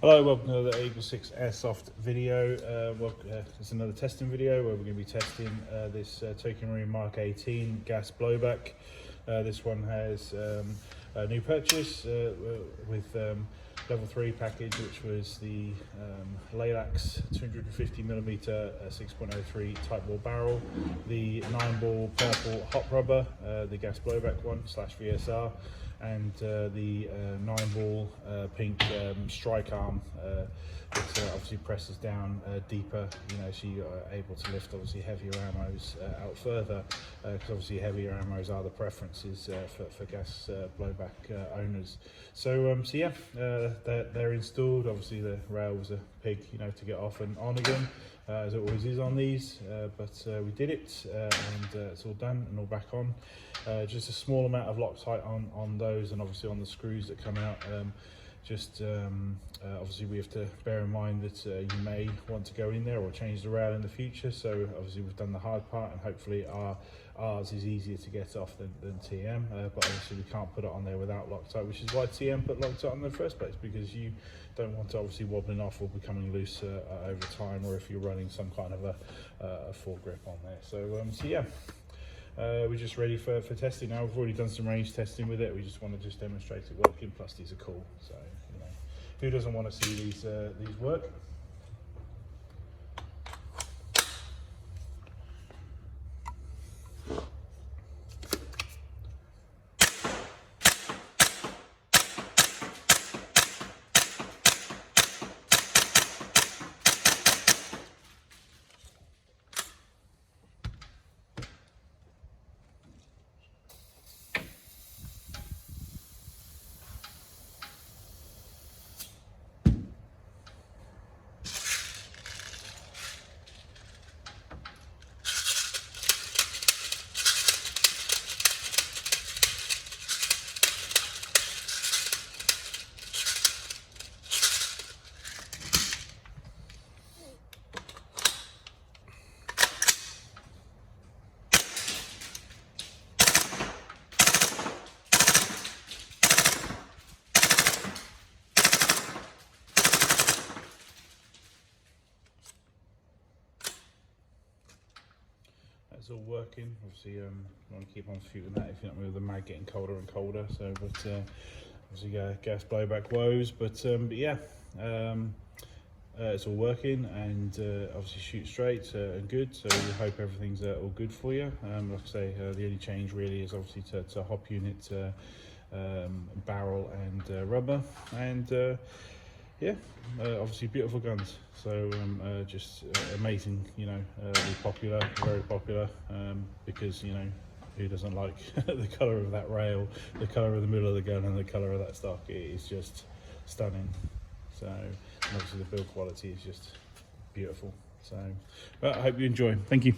Hello, welcome to the Eagle 6 Airsoft video. It's another testing video where we're going to be testing this TM MK18 Gas blowback. This one has a new purchase with level 3 package, which was the Laylax 250mm 6.03 tightbore barrel, the Nineball purple hot rubber, the gas blowback one / VSR, and the Nineball pink strike arm that obviously presses down deeper, so you're able to lift obviously heavier ammos out further, because obviously heavier ammos are the preferences for gas blowback owners. So yeah, they're installed. Obviously the rail was a pig, to get off and on again, as it always is on these, but we did it, and it's all done and all back on. Just a small amount of Loctite on those, and obviously on the screws that come out. Obviously we have to bear in mind that you may want to go in there or change the rail in the future, so obviously we've done the hard part, and hopefully ours is easier to get off than TM, but obviously we can't put it on there without Loctite, which is why TM put Loctite on in the first place, because you don't want to obviously wobbling off or becoming loose over time, or if you're running some kind of a foregrip on there. So yeah, we're just ready for testing now. We've already done some range testing with it. We just want to demonstrate it working. Plus these are cool, so who doesn't want to see these work? It's all working. Obviously, you want to keep on shooting that if you're not with the mag getting colder and colder. So, but obviously, gas blowback woes. But yeah, it's all working, and obviously shoot straight and good. So we hope everything's all good for you. Like I say, the only change really is obviously to hop unit, barrel and rubber, and yeah, obviously beautiful guns. So just amazing, popular, very popular, because who doesn't like the colour of that rail, the colour of the middle of the gun, and the colour of that stock? It is just stunning. So and obviously the build quality is just beautiful. So, but I hope you enjoy. Thank you.